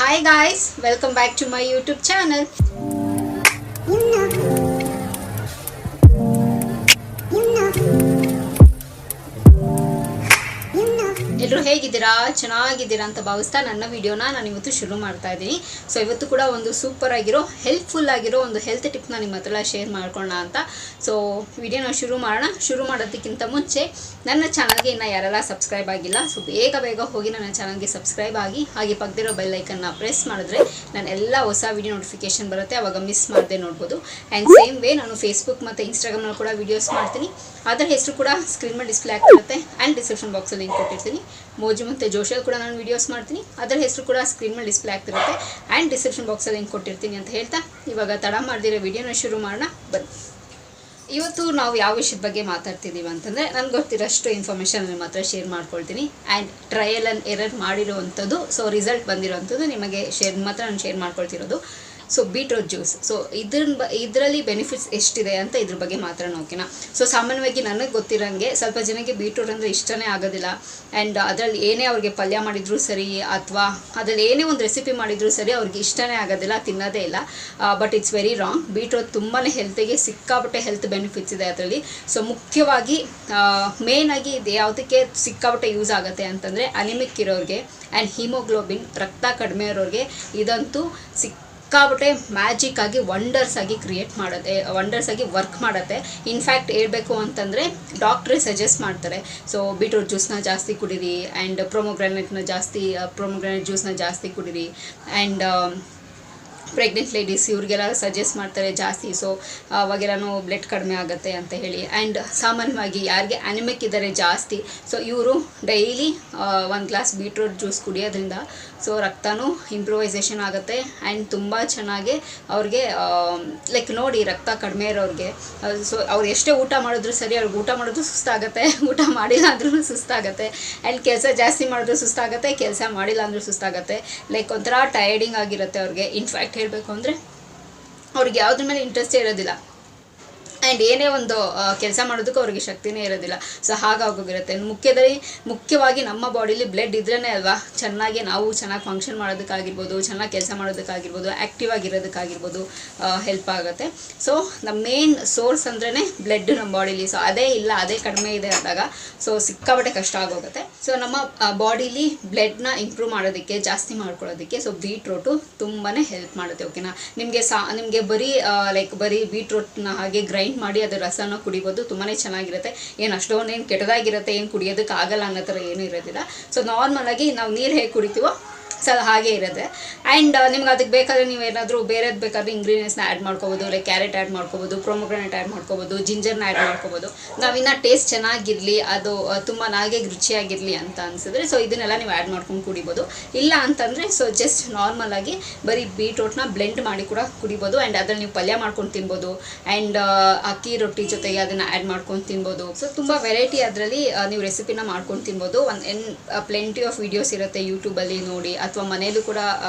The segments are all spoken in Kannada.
Hi guys, welcome back to my YouTube channel. ಎಲ್ಲರೂ ಹೇಗಿದ್ದೀರಾ? ಚೆನ್ನಾಗಿದ್ದೀರಾ ಅಂತ ಭಾವಿಸ್ತಾ ನನ್ನ ವಿಡಿಯೋನ ನಾನು ಇವತ್ತು ಶುರು ಮಾಡ್ತಾ ಇದ್ದೀನಿ. ಸೊ ಇವತ್ತು ಕೂಡ ಒಂದು ಸೂಪರ್ ಆಗಿರೋ ಹೆಲ್ಪ್ಫುಲ್ ಆಗಿರೋ ಒಂದು ಹೆಲ್ತ್ ಟಿಪ್ನ ನಿಮ್ಮ ಹತ್ರ ಶೇರ್ ಮಾಡ್ಕೊಳ್ಳೋಣ ಅಂತ. ಸೊ ವಿಡಿಯೋನ ಶುರು ಮಾಡೋದಕ್ಕಿಂತ ಮುಂಚೆ ನನ್ನ ಚಾನಲ್ಗೆ ಇನ್ನು ಯಾರೆಲ್ಲ ಸಬ್ಸ್ಕ್ರೈಬ್ ಆಗಿಲ್ಲ, ಸೊ ಬೇಗ ಹೋಗಿ ನನ್ನ ಚಾನಲ್ಗೆ ಸಬ್ಸ್ಕ್ರೈಬ್ ಆಗಿ, ಹಾಗೆ ಪಕ್ಕದಿರೋ ಬೆಲ್ ಐಕನ್ನ ಪ್ರೆಸ್ ಮಾಡಿದ್ರೆ ನಾನು ಎಲ್ಲ ಹೊಸ ವಿಡಿಯೋ ನೋಟಿಫಿಕೇಶನ್ ಬರುತ್ತೆ, ಆವಾಗ ಮಿಸ್ ಮಾಡದೆ ನೋಡ್ಬೋದು. ಆ್ಯಂಡ್ ಸೇಮ್ ವೇ ನಾನು ಫೇಸ್ಬುಕ್ ಮತ್ತು ಇನ್ಸ್ಟಾಗ್ರಾಮ್ನಲ್ಲಿ ಕೂಡ ವೀಡಿಯೋಸ್ ಮಾಡ್ತೀನಿ. ಅದರ ಹೆಸರು ಕೂಡ ಸ್ಕ್ರೀನ್ ಮೇಲೆ ಡಿಸ್ಪ್ಲೇ ಆಗ್ತಿರುತ್ತೆ ಆ್ಯಂಡ್ ಡಿಸ್ಕ್ರಿಪ್ಷನ್ ಬಾಕ್ಸಲ್ಲಿ ಲಿಂಕ್ ಕೊಟ್ಟಿರ್ತೀನಿ. ಮೋಜು ಮತ್ತು ಜೋಶಲ್ಲಿ ಕೂಡ ನಾನು ವೀಡಿಯೋಸ್ ಮಾಡ್ತೀನಿ, ಅದರ ಹೆಸರು ಕೂಡ ಸ್ಕ್ರೀನ್ ಮೇಲೆ ಡಿಸ್ಪ್ಲೇ ಆಗ್ತಿರುತ್ತೆ ಆ್ಯಂಡ್ ಡಿಸ್ಕ್ರಿಪ್ಷನ್ ಬಾಕ್ಸಲ್ಲಿ ಲಿಂಕ್ ಕೊಟ್ಟಿರ್ತೀನಿ ಅಂತ ಹೇಳ್ತಾ ಇವಾಗ ತಡ ಮಾಡ್ದಿರೋ ವಿಡಿಯೋನ ಶುರು ಮಾಡೋಣ ಬನ್ನಿ. ಇವತ್ತು ನಾವು ಯಾವ ವಿಷಯದ ಬಗ್ಗೆ ಮಾತಾಡ್ತಿದ್ದೀವಿ ಅಂತಂದರೆ, ನನಗೆ ಗೊತ್ತಿರೋಷ್ಟು ಇನ್ಫಾರ್ಮೇಷನ್ ನಿಮ್ಮ ಹತ್ರ ಶೇರ್ ಮಾಡ್ಕೊಳ್ತೀನಿ ಆ್ಯಂಡ್ ಟ್ರಯಲ್ ಆ್ಯಂಡ್ ಎರರ್ ಮಾಡಿರೋವಂಥದ್ದು, ಸೊ ರಿಸಲ್ಟ್ ಬಂದಿರೋವಂಥದ್ದು ನಿಮಗೆ ಮಾತ್ರ ನಾನು ಶೇರ್ ಮಾಡ್ಕೊಳ್ತಿರೋದು. ಸೊ ಬೀಟ್ರೋಟ್ ಜ್ಯೂಸ್, ಸೊ ಇದರಲ್ಲಿ ಬೆನಿಫಿಟ್ಸ್ ಎಷ್ಟಿದೆ ಅಂತ ಇದ್ರ ಬಗ್ಗೆ ಮಾತಾಡೋಣ, ಓಕೆನಾ. ಸೊ ಸಾಮಾನ್ಯವಾಗಿ ನನಗೆ ಗೊತ್ತಿರೋಂಗೆ ಸ್ವಲ್ಪ ಜನಕ್ಕೆ ಬೀಟ್ರೋಟ್ ಅಂದರೆ ಇಷ್ಟನೇ ಆಗೋದಿಲ್ಲ. ಆ್ಯಂಡ್ ಅದರಲ್ಲಿ ಏನೇ ಅವ್ರಿಗೆ ಪಲ್ಯ ಮಾಡಿದರೂ ಸರಿ ಅಥವಾ ಅದರಲ್ಲಿ ಏನೇ ಒಂದು ರೆಸಿಪಿ ಮಾಡಿದರೂ ಸರಿ ಅವ್ರಿಗೆ ಇಷ್ಟನೇ ಆಗೋದಿಲ್ಲ, ತಿನ್ನೋದೇ ಇಲ್ಲ. But it's very wrong. Beetroot ತುಂಬಾ ಹೆಲ್ತಿಗೆ ಸಿಕ್ಕಾಪಟ್ಟೆ ಹೆಲ್ತ್ ಬೆನಿಫಿಟ್ಸ್ ಇದೆ ಅದರಲ್ಲಿ. ಸೊ ಮುಖ್ಯವಾಗಿ ಮೇಯ್ನಾಗಿ ಇದು ಯಾವುದಕ್ಕೆ ಸಿಕ್ಕಾಪಟ್ಟೆ ಯೂಸ್ ಆಗುತ್ತೆ ಅಂತಂದರೆ, ಅನಿಮಿಕ್ ಇರೋರಿಗೆ ಆ್ಯಂಡ್ ಹಿಮೋಗ್ಲೋಬಿನ್ ರಕ್ತ ಕಡಿಮೆ ಇರೋರಿಗೆ ಇದಂತೂ ಸಿಕ್ಕಾಪಟ್ಟೆ ಮ್ಯಾಜಿಕ್ ಆಗಿ ವಂಡರ್ಸ್ ಆಗಿ ವರ್ಕ್ ಮಾಡುತ್ತೆ. ಇನ್ಫ್ಯಾಕ್ಟ್ ಹೇಳ್ಬೇಕು ಅಂತಂದರೆ ಡಾಕ್ಟ್ರೇ ಸಜೆಸ್ಟ್ ಮಾಡ್ತಾರೆ, ಸೊ ಬೀಟ್ರೂಟ್ ಜ್ಯೂಸ್ನ ಜಾಸ್ತಿ ಕುಡೀರಿ ಆ್ಯಂಡ್ ಪ್ರೊಮೊಗ್ರಾನೇಟ್ ಜ್ಯೂಸ್ನ ಜಾಸ್ತಿ ಕುಡೀರಿ. ಆ್ಯಂಡ್ ಪ್ರೆಗ್ನೆಂಟ್ ಲೇಡೀಸ್ ಇವ್ರಿಗೆಲ್ಲ ಸಜೆಸ್ಟ್ ಮಾಡ್ತಾರೆ ಜಾಸ್ತಿ, ಸೊ ಅವಾಗೆಲ್ಲನೂ ಬ್ಲಡ್ ಕಡಿಮೆ ಆಗುತ್ತೆ ಅಂತ ಹೇಳಿ. ಆ್ಯಂಡ್ ಸಾಮಾನ್ಯವಾಗಿ ಯಾರಿಗೆ ಅನಿಮಿಕ್ ಇದ್ದಾರೆ ಜಾಸ್ತಿ, ಸೊ ಇವರು ಡೈಲಿ 1 ಗ್ಲಾಸ್ ಬೀಟ್ರೂಟ್ ಜ್ಯೂಸ್ ಕುಡಿಯೋದ್ರಿಂದ ಸೊ ರಕ್ತನೂ ಇಂಪ್ರೂವೈಸೇಷನ್ ಆಗುತ್ತೆ ಆ್ಯಂಡ್ ತುಂಬ ಚೆನ್ನಾಗಿ ಅವ್ರಿಗೆ ಲೈಕ್ ನೋಡಿ ರಕ್ತ ಕಡಿಮೆ ಇರೋರಿಗೆ, ಸೊ ಅವ್ರು ಎಷ್ಟೇ ಊಟ ಮಾಡಿದ್ರು ಸರಿ, ಅವ್ರಿಗೆ ಊಟ ಮಾಡೋದು ಸುಸ್ತಾಗುತ್ತೆ, ಊಟ ಮಾಡಿಲ್ಲ ಅಂದ್ರೂ ಸುಸ್ತಾಗುತ್ತೆ, ಆ್ಯಂಡ್ ಕೆಲಸ ಜಾಸ್ತಿ ಮಾಡಿದ್ರು ಸುಸ್ತಾಗುತ್ತೆ, ಕೆಲಸ ಮಾಡಿಲ್ಲ ಅಂದರೂ ಸುಸ್ತಾಗುತ್ತೆ, ಲೈಕ್ ಒಂಥರ ಟಯರ್ಡಿಂಗ್ ಆಗಿರುತ್ತೆ ಅವ್ರಿಗೆ. ಇನ್ಫ್ಯಾಕ್ಟ್ ಹೇಳಬೇಕು ಅಂದರೆ ಅವ್ರಿಗೆ ಯಾವುದ್ರ ಮೇಲೆ ಇಂಟ್ರೆಸ್ಟೇ ಇರೋದಿಲ್ಲ ಆ್ಯಂಡ್ ಏನೇ ಒಂದು ಕೆಲಸ ಮಾಡೋದಕ್ಕೂ ಅವ್ರಿಗೆ ಶಕ್ತಿನೇ ಇರೋದಿಲ್ಲ. ಸೊ ಹಾಗಾಗೋಗಿರುತ್ತೆ. ಮುಖ್ಯವಾಗಿ ನಮ್ಮ ಬಾಡಿಲಿ ಬ್ಲಡ್ ಇದ್ರೇ ಅಲ್ವಾ ನಾವು ಚೆನ್ನಾಗಿ ಫಂಕ್ಷನ್ ಮಾಡೋದಕ್ಕಾಗಿರ್ಬೋದು, ಚೆನ್ನಾಗಿ ಕೆಲಸ ಮಾಡೋದಕ್ಕಾಗಿರ್ಬೋದು, ಆ್ಯಕ್ಟಿವ್ ಆಗಿರೋದಕ್ಕಾಗಿರ್ಬೋದು ಹೆಲ್ಪ್ ಆಗುತ್ತೆ. ಸೊ ನಮ್ಮ ಮೇನ್ ಸೋರ್ಸ್ ಅಂದ್ರೇ ಬ್ಲಡ್ ನಮ್ಮ ಬಾಡಿಲಿ. ಸೊ ಅದೇ ಕಡಿಮೆ ಇದೆ ಅಂದಾಗ ಸೊ ಸಿಕ್ಕಾಪಟ್ಟೆ ಕಷ್ಟ ಆಗೋಗುತ್ತೆ. ಸೊ ನಮ್ಮ ಬಾಡಿಲಿ ಬ್ಲಡ್ನ ಇಂಪ್ರೂವ್ ಮಾಡೋದಕ್ಕೆ, ಜಾಸ್ತಿ ಮಾಡ್ಕೊಳ್ಳೋದಕ್ಕೆ ಸೊ ಬೀಟ್ರೋಟು ತುಂಬಾ ಹೆಲ್ಪ್ ಮಾಡುತ್ತೆ, ಓಕೆನಾ. ನಿಮಗೆ ಬರೀ ಬೀಟ್ರೋಟ್ನ ಹಾಗೆ ಗ್ರೈಂಡ್ ಮಾಡಿ ಅದರ ರಸನ ಕುಡಿಬೋದು, ತುಂಬಾ ಚೆನ್ನಾಗಿರುತ್ತೆ. ಏನು ಅಷ್ಟೊಂದೇನು ಕೆಟ್ಟದಾಗಿರುತ್ತೆ, ಏನು ಕುಡಿಯೋದಕ್ಕೆ ಆಗಲ್ಲ ಅನ್ನೋ ಥರ ಏನೂ ಇರೋದಿಲ್ಲ. ಸೊ ನಾರ್ಮಲಾಗಿ ನಾವು ನೀರು ಹೇಗೆ ಕುಡಿತೀವೋ ಸೊ ಹಾಗೆ ಇರುತ್ತೆ. ಆ್ಯಂಡ್ ನಿಮ್ಗೆ ಅದಕ್ಕೆ ಬೇಕಾದರೆ ನೀವು ಏನಾದರೂ ಬೇರೆದು ಬೇಕಾದರೆ ಇಂಗ್ರೀಡಿಯೆಂಟ್ಸ್ನ ಆ್ಯಡ್ ಮಾಡ್ಕೋಬೋದು, ಲೈಕ್ ಕ್ಯಾರೆಟ್ ಆ್ಯಡ್ ಮಾಡ್ಕೋಬೋದು, ಪ್ರೊಮೊಗ್ರಾನೇಟ್ ಆ್ಯಡ್ ಮಾಡ್ಕೋಬೋದು, ಜಿಂಜರ್ನ ಆ್ಯಡ್ ಮಾಡ್ಕೋಬೋದು. ನಾವಿನ್ನು ಟೇಸ್ಟ್ ಚೆನ್ನಾಗಿರಲಿ, ಅದು ತುಂಬ ನಾಲ್ಗೆ ರುಚಿಯಾಗಿರಲಿ ಅಂತ ಅನಿಸಿದ್ರೆ ಸೊ ಇದನ್ನೆಲ್ಲ ನೀವು ಆ್ಯಡ್ ಮಾಡ್ಕೊಂಡು ಕುಡಿಬೋದು. ಇಲ್ಲ ಅಂತಂದರೆ ಸೊ ಜಸ್ಟ್ ನಾರ್ಮಲಾಗಿ ಬರೀ ಬೀಟ್ರೋಟ್ನ ಬ್ಲೆಂಡ್ ಮಾಡಿ ಕೂಡ ಕುಡಿಬೋದು. ಆ್ಯಂಡ್ ಅದ್ರಲ್ಲಿ ನೀವು ಪಲ್ಯ ಮಾಡ್ಕೊಂಡು ತಿನ್ಬೋದು ಆ್ಯಂಡ್ ಅಕ್ಕಿ ರೊಟ್ಟಿ ಜೊತೆಗೆ ಅದನ್ನು ಆ್ಯಡ್ ಮಾಡ್ಕೊಂಡು ತಿನ್ಬೋದು. ಸೊ ತುಂಬ ವೆರೈಟಿ ಅದರಲ್ಲಿ ನೀವು ರೆಸಿಪಿನ ಮಾಡ್ಕೊಂಡು ತಿನ್ಬೋದು. ಪ್ಲೆಂಟಿ ಆಫ್ ವೀಡಿಯೋಸ್ ಇರುತ್ತೆ ಯೂಟ್ಯೂಬಲ್ಲಿ ನೋಡಿ, ಅಥವಾ ಮನೇಲೂ ಕೂಡ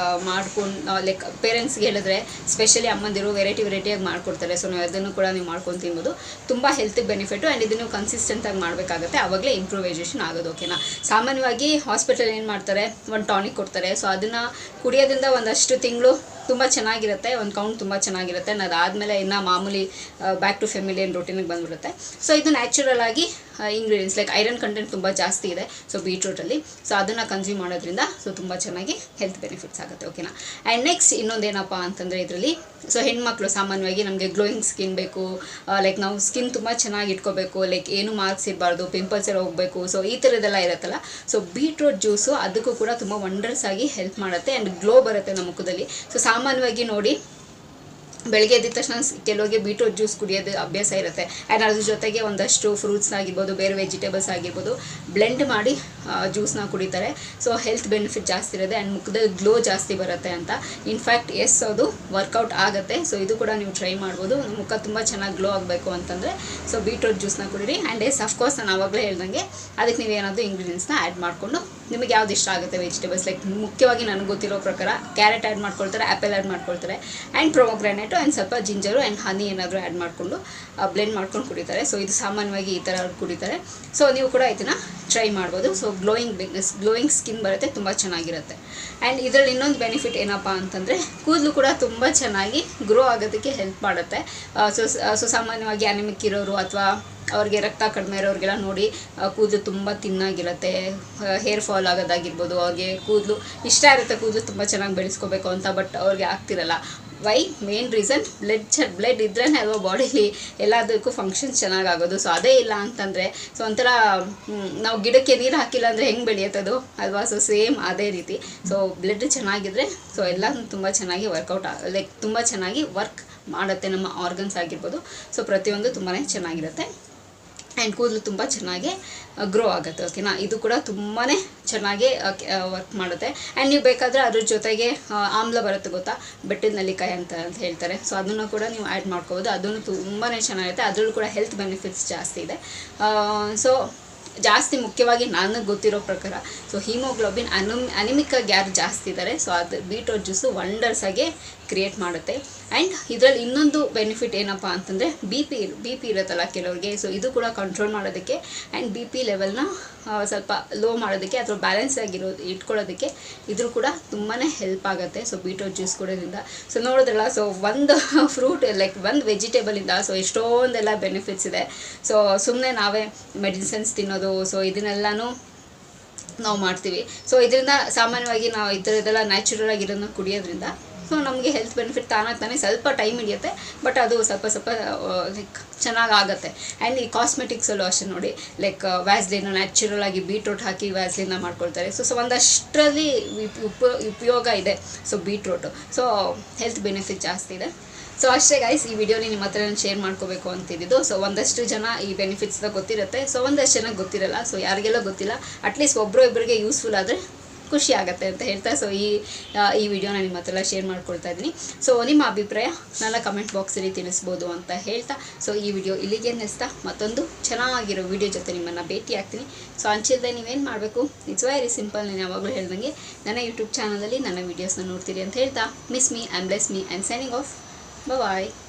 ಮಾಡ್ಕೊಂಡು ಲೈಕ್ ಪೇರೆಂಟ್ಸ್ಗೆ ಹೇಳಿದ್ರೆ ಸ್ಪೆಷಲಿ ಅಮ್ಮಂದಿರು ವೆರೈಟಿಯಾಗಿ ಮಾಡ್ಕೊಡ್ತಾರೆ. ಸೊ ನೀವು ಅದನ್ನು ಕೂಡ ನೀವು ಮಾಡ್ಕೊಂಡು ತಿನ್ಬೋದು. ತುಂಬ ಹೆಲ್ತಿಗೆ ಬೆನಿಫಿಟು ಆ್ಯಂಡ್ ಇದನ್ನು ಕನ್ಸಿಸ್ಟೆಂಟಾಗಿ ಮಾಡಬೇಕಾಗುತ್ತೆ, ಆವಾಗಲೇ ಇಂಪ್ರೂವೈಸೇಷನ್ ಆಗೋದು, ಓಕೆನಾ. ಸಾಮಾನ್ಯವಾಗಿ ಹಾಸ್ಪಿಟಲ್ ಏನು ಮಾಡ್ತಾರೆ, ಒಂದು ಟಾನಿಕ್ ಕೊಡ್ತಾರೆ. ಸೊ ಅದನ್ನು ಕುಡಿಯೋದ್ರಿಂದ ಒಂದಷ್ಟು ತಿಂಗಳು ತುಂಬ ಚೆನ್ನಾಗಿರುತ್ತೆ, ಒಂದು ಕೌಂಟ್ ತುಂಬ ಚೆನ್ನಾಗಿರುತ್ತೆ. ಅದಾದಮೇಲೆ ಇನ್ನು ಮಾಮೂಲಿ ಬ್ಯಾಕ್ ಟು ಫ್ಯಾಮಿಲಿಯನ್ ರೂಟೀನಿಗೆ ಬಂದುಬಿಡುತ್ತೆ. ಸೊ ಇದು ನ್ಯಾಚುರಲ್ ಆಗಿ ಇಂಗ್ರೀಡಿಯೆಂಟ್ಸ್ ಲೈಕ್ ಐರನ್ ಕಂಟೆಂಟ್ ತುಂಬ ಜಾಸ್ತಿ ಇದೆ ಸೊ ಬೀಟ್ರೂಟಲ್ಲಿ. ಸೊ ಅದನ್ನು ಕನ್ಸ್ಯೂಮ್ ಮಾಡೋದ್ರಿಂದ ಸೊ ತುಂಬ ಚೆನ್ನಾಗಿ ಹೆಲ್ತ್ ಬೆನಿಫಿಟ್ಸ್ ಆಗುತ್ತೆ, ಓಕೆನಾ. ಆ್ಯಂಡ್ ನೆಕ್ಸ್ಟ್ ಇನ್ನೊಂದೇನಪ್ಪ ಅಂತಂದರೆ ಇದರಲ್ಲಿ ಸೊ ಹೆಣ್ಮಕ್ಳು ಸಾಮಾನ್ಯವಾಗಿ ನಮಗೆ ಗ್ಲೋಯಿಂಗ್ ಸ್ಕಿನ್ ಬೇಕು, ಲೈಕ್ ನಾವು ಸ್ಕಿನ್ ತುಂಬ ಚೆನ್ನಾಗಿ ಇಟ್ಕೋಬೇಕು, ಲೈಕ್ ಏನು ಮಾರ್ಕ್ಸ್ ಇರಬಾರ್ದು, ಪಿಂಪಲ್ಸ್ ಎಲ್ಲ ಹೋಗಬೇಕು, ಸೊ ಈ ಥರದ್ದೆಲ್ಲ ಇರುತ್ತಲ್ಲ. ಸೊ ಬೀಟ್ರೂಟ್ ಜ್ಯೂಸು ಅದಕ್ಕೂ ಕೂಡ ತುಂಬ ವಂಡರ್ಸ್ ಆಗಿ ಹೆಲ್ಪ್ ಮಾಡುತ್ತೆ ಆ್ಯಂಡ್ ಗ್ಲೋ ಬರುತ್ತೆ ನಮ್ಮ ಮುಖದಲ್ಲಿ. ಸೊ ಸಾಮಾನ್ಯವಾಗಿ ನೋಡಿ ಬೆಳಗ್ಗೆ ಎದ್ದ ತಕ್ಷಣ ಕೆಲವರಿಗೆ ಬೀಟ್ರೂಟ್ ಜ್ಯೂಸ್ ಕುಡಿಯೋದು ಅಭ್ಯಾಸ ಇರುತ್ತೆ. ಆ್ಯಂಡ್ ಅದ್ರ ಜೊತೆಗೆ ಒಂದಷ್ಟು ಫ್ರೂಟ್ಸ್ ಆಗಿರ್ಬೋದು, ಬೇರೆ ವೆಜಿಟೇಬಲ್ಸ್ ಆಗಿರ್ಬೋದು ಬ್ಲೆಂಡ್ ಮಾಡಿ ಜ್ಯೂಸ್ನ ಕುಡಿತಾರೆ. ಸೊ ಹೆಲ್ತ್ ಬೆನಿಫಿಟ್ ಜಾಸ್ತಿ ಇರುತ್ತೆ ಆ್ಯಂಡ್ ಮುಖದಲ್ಲಿ ಗ್ಲೋ ಜಾಸ್ತಿ ಬರುತ್ತೆ ಅಂತ. ಇನ್ಫ್ಯಾಕ್ಟ್ ಅದು ವರ್ಕೌಟ್ ಆಗುತ್ತೆ. ಸೊ ಇದು ಕೂಡ ನೀವು ಟ್ರೈ ಮಾಡ್ಬೋದು. ಮುಖ ತುಂಬ ಚೆನ್ನಾಗಿ ಗ್ಲೋ ಆಗಬೇಕು ಅಂತಂದರೆ ಸೊ ಬೀಟ್ರೂಟ್ ಜ್ಯೂಸ್ನ ಕುಡೀರಿ. ಆ್ಯಂಡ್ ಅಫ್ಕೋರ್ಸ್ ನಾನು ಆವಾಗಲೇ ಹೇಳ್ದಂಗೆ ಅದಕ್ಕೆ ನೀವೇನಾದರೂ ಇಂಗ್ರೀಡಿಯೆಂಟ್ಸ್ನ ಆ್ಯಡ್ ಮಾಡಿಕೊಂಡು ನಿಮಗೆ ಯಾವ್ದು ಇಷ್ಟ ಆಗುತ್ತೆ ವೆಜಿಟೇಬಲ್ಸ್, ಲೈಕ್ ಮುಖ್ಯವಾಗಿ ನನಗೆ ಗೊತ್ತಿರೋ ಪ್ರಕಾರ ಕ್ಯಾರೆಟ್ ಆ್ಯಡ್ ಮಾಡ್ಕೊಳ್ತಾರೆ, ಆ್ಯಪಲ್ ಆ್ಯಡ್ ಮಾಡ್ಕೊಳ್ತಾರೆ ಆ್ಯಂಡ್ ಪ್ರೊಮೊಗ್ರಾನೇಟ್ ಆ್ಯಂಡ್ ಸ್ವಲ್ಪ ಜಿಂಜರು ಆ್ಯಂಡ್ ಹನಿ ಏನಾದರೂ ಆ್ಯಡ್ ಮಾಡಿಕೊಂಡು ಬ್ಲೆಂಡ್ ಮಾಡ್ಕೊಂಡು ಕುಡಿತಾರೆ. ಸೊ ಇದು ಸಾಮಾನ್ಯವಾಗಿ ಈ ಥರ ಕುಡಿತಾರೆ. ಸೊ ನೀವು ಕೂಡ ಇದನ್ನು ಟ್ರೈ ಮಾಡ್ಬೋದು. ಸೊ ಗ್ಲೋಯಿಂಗ್ ಸ್ಕಿನ್ ಬರುತ್ತೆ, ತುಂಬ ಚೆನ್ನಾಗಿರುತ್ತೆ. ಆ್ಯಂಡ್ ಇದರಲ್ಲಿ ಇನ್ನೊಂದು ಬೆನಿಫಿಟ್ ಏನಪ್ಪ ಅಂತಂದರೆ ಕೂದಲು ಕೂಡ ತುಂಬ ಚೆನ್ನಾಗಿ ಗ್ರೋ ಆಗೋದಕ್ಕೆ ಹೆಲ್ಪ್ ಮಾಡುತ್ತೆ. ಸೊ ಸಾಮಾನ್ಯವಾಗಿ ಅನಿಮಿಕ್ ಇರೋರು ಅಥವಾ ಅವ್ರಿಗೆ ರಕ್ತ ಕಡಿಮೆ ಇರೋರಿಗೆಲ್ಲ ನೋಡಿ ಕೂದಲು ತುಂಬ ತಿನ್ನಾಗಿರುತ್ತೆ, ಹೇರ್ ಫಾಲ್ ಆಗೋದಾಗಿರ್ಬೋದು. ಅವ್ರಿಗೆ ಕೂದಲು ಇಷ್ಟ ಇರುತ್ತೆ ಕೂದಲು ತುಂಬ ಚೆನ್ನಾಗಿ ಬೆಳೆಸ್ಕೋಬೇಕು ಅಂತ, ಬಟ್ ಅವ್ರಿಗೆ ಆಗ್ತಿರಲ್ಲ. ವೈ? ಮೇನ್ ರೀಸನ್ ಬ್ಲಡ್ ಇದ್ರೇ ಅಲ್ವಾ ಬಾಡಿಲಿ ಎಲ್ಲದಕ್ಕೂ ಫಂಕ್ಷನ್ಸ್ ಚೆನ್ನಾಗಾಗೋದು. ಸೊ ಅದೇ ಇಲ್ಲ ಅಂತಂದರೆ ಸೊ ಒಂಥರ ನಾವು ಗಿಡಕ್ಕೆ ನೀರು ಹಾಕಿಲ್ಲ ಅಂದರೆ ಹೆಂಗೆ ಬೆಳೆಯುತ್ತದು ಅಲ್ವಾ? ಸೊ ಸೇಮ್ ಅದೇ ರೀತಿ. ಸೊ ಬ್ಲಡ್ ಚೆನ್ನಾಗಿದ್ರೆ ಸೊ ಎಲ್ಲ ತುಂಬ ಚೆನ್ನಾಗಿ ತುಂಬ ಚೆನ್ನಾಗಿ ವರ್ಕ್ ಮಾಡುತ್ತೆ. ನಮ್ಮ ಆರ್ಗನ್ಸ್ ಆಗಿರ್ಬೋದು, ಸೊ ಪ್ರತಿಯೊಂದು ತುಂಬಾ ಚೆನ್ನಾಗಿರುತ್ತೆ. ಆ್ಯಂಡ್ ಕೂದಲು ತುಂಬ ಚೆನ್ನಾಗಿ ಗ್ರೋ ಆಗುತ್ತೆ. ಓಕೆನಾ? ಇದು ಕೂಡ ತುಂಬಾ ಚೆನ್ನಾಗಿ ವರ್ಕ್ ಮಾಡುತ್ತೆ. ಆ್ಯಂಡ್ ನೀವು ಬೇಕಾದರೆ ಅದ್ರ ಜೊತೆಗೆ ಆಮ್ಲ ಬರುತ್ತೆ ಗೊತ್ತಾ, ಬೆಟ್ಟದ ನೆಲ್ಲಿಕಾಯಿ ಅಂತ ಹೇಳ್ತಾರೆ. ಸೊ ಅದನ್ನು ಕೂಡ ನೀವು ಆ್ಯಡ್ ಮಾಡ್ಕೋಬೋದು. ಅದನ್ನು ತುಂಬಾ ಚೆನ್ನಾಗಿರುತ್ತೆ. ಅದರಲ್ಲೂ ಕೂಡ ಹೆಲ್ತ್ ಬೆನಿಫಿಟ್ಸ್ ಜಾಸ್ತಿ ಇದೆ. ಸೊ ಜಾಸ್ತಿ ಮುಖ್ಯವಾಗಿ ನನಗೆ ಗೊತ್ತಿರೋ ಪ್ರಕಾರ ಸೊ ಹೀಮೋಗ್ಲೋಬಿನ್ ಅನಿಮಿಕ್ಕಾಗಿ ಯಾರು ಜಾಸ್ತಿ ಇದ್ದಾರೆ ಸೊ ಅದು ಬೀಟ್ರೋಟ್ ಜ್ಯೂಸು ವಂಡರ್ಸಾಗಿ ಕ್ರಿಯೇಟ್ ಮಾಡುತ್ತೆ. ಆ್ಯಂಡ್ ಇದರಲ್ಲಿ ಇನ್ನೊಂದು ಬೆನಿಫಿಟ್ ಏನಪ್ಪ ಅಂತಂದರೆ ಬಿ ಪಿ ಇರುತ್ತಲ್ಲ ಕೆಲವ್ರಿಗೆ, ಸೊ ಇದು ಕೂಡ ಕಂಟ್ರೋಲ್ ಮಾಡೋದಕ್ಕೆ ಆ್ಯಂಡ್ ಬಿ ಪಿ ಲೆವೆಲ್ನ ಸ್ವಲ್ಪ ಲೋ ಮಾಡೋದಕ್ಕೆ ಅಥವಾ ಬ್ಯಾಲೆನ್ಸ್ ಇಟ್ಕೊಳ್ಳೋದಕ್ಕೆ ಇದ್ರೂ ಕೂಡ ತುಂಬಾ ಹೆಲ್ಪ್ ಆಗುತ್ತೆ. ಸೊ ಬೀಟ್ರೋಟ್ ಜ್ಯೂಸ್ ಕೊಡೋದ್ರಿಂದ ಸೊ ನೋಡಿದ್ರಲ್ಲ, ಸೊ ಒಂದು ಫ್ರೂಟ್ ಒಂದು ವೆಜಿಟೇಬಲಿಂದ ಸೊ ಎಷ್ಟೊಂದೆಲ್ಲ ಬೆನಿಫಿಟ್ಸ್ ಇದೆ. ಸೊ ಸುಮ್ಮನೆ ನಾವೇ ಮೆಡಿಸಿನ್ಸ್ ತಿನ್ನೋದು ಸೊ ಇದನ್ನೆಲ್ಲನೂ ನಾವು ಮಾಡ್ತೀವಿ. ಸೊ ಇದರಿಂದ ಸಾಮಾನ್ಯವಾಗಿ ನಾವು ಈ ಥರದ್ದೆಲ್ಲ ನ್ಯಾಚುರಲ್ ಆಗಿರೋದನ್ನ ಕುಡಿಯೋದ್ರಿಂದ ಸೊ ನಮಗೆ ಹೆಲ್ತ್ ಬೆನಿಫಿಟ್ ತಾನೇ ಸ್ವಲ್ಪ ಟೈಮ್ ಹಿಡಿಯುತ್ತೆ, ಬಟ್ ಅದು ಸ್ವಲ್ಪ ಚೆನ್ನಾಗಾಗುತ್ತೆ. ಆ್ಯಂಡ್ ಈ ಕಾಸ್ಮೆಟಿಕ್ಸಲ್ಲೂ ಅಷ್ಟೇ ನೋಡಿ, ವ್ಯಾಸ್ಲಿನ್ ನ್ಯಾಚುರಲ್ ಆಗಿ ಬೀಟ್ರೋಟ್ ಹಾಕಿ ವ್ಯಾಸ್ಲಿನ್ನ ಮಾಡ್ಕೊಳ್ತಾರೆ. ಸೊ ಒಂದಷ್ಟರಲ್ಲಿ ಉಪಯೋಗ ಇದೆ so beetroot. So health benefit ಜಾಸ್ತಿ ಇದೆ. ಸೊ ಅಷ್ಟೇ ಗೈಸ್, ಈ ವಿಡಿಯೋಲಿ ನಿಮ್ಮ ಹತ್ರ ನಾನು ಶೇರ್ ಮಾಡ್ಕೋಬೇಕು ಅಂತಿದ್ದು. ಸೊ ಒಂದಷ್ಟು ಜನ ಈ ಬೆನಿಫಿಟ್ಸ್ನ ಗೊತ್ತಿರುತ್ತೆ, ಸೊ ಒಂದಷ್ಟು ಜನ ಗೊತ್ತಿರಲ್ಲ. ಸೊ ಯಾರಿಗೆಲ್ಲ ಗೊತ್ತಿಲ್ಲ, ಅಟ್ಲೀಸ್ಟ್ ಒಬ್ಬರಿಗೆ ಯೂಸ್ಫುಲ್ ಆದರೆ ಖುಷಿ ಆಗುತ್ತೆ ಅಂತ ಹೇಳ್ತಾ ಸೊ ಈ ವಿಡಿಯೋನ ನಿಮ್ಮ ಹತ್ರ ಶೇರ್ ಮಾಡ್ಕೊಳ್ತಾ ಇದ್ದೀನಿ. ಸೊ ನಿಮ್ಮ ಅಭಿಪ್ರಾಯ ನನ್ನ ಕಮೆಂಟ್ ಬಾಕ್ಸಲ್ಲಿ ತಿಳಿಸ್ಬೋದು ಅಂತ ಹೇಳ್ತಾ ಸೊ ಈ ವಿಡಿಯೋ ಇಲ್ಲಿಗೆ ನಿಲ್ಲಿಸ್ತಾ ಮತ್ತೊಂದು ಚೆನ್ನಾಗಿರೋ ವಿಡಿಯೋ ಜೊತೆ ನಿಮ್ಮನ್ನು ಭೇಟಿ ಆಗ್ತೀನಿ. ಸೊ ಅಂಚಿಲ್ದೆ ನೀವೇನು ಮಾಡಬೇಕು, ಇಟ್ಸ್ ವೆರಿ ಸಿಂಪಲ್. ನಾನು ಯಾವಾಗಲೂ ಹೇಳ್ದಂಗೆ ನನ್ನ ಯೂಟ್ಯೂಬ್ ಚಾನಲಲ್ಲಿ ನನ್ನ ವೀಡಿಯೋಸ್ನ ನೋಡ್ತೀರಿ ಅಂತ ಹೇಳ್ತಾ miss me and bless me and signing off. Bye-bye.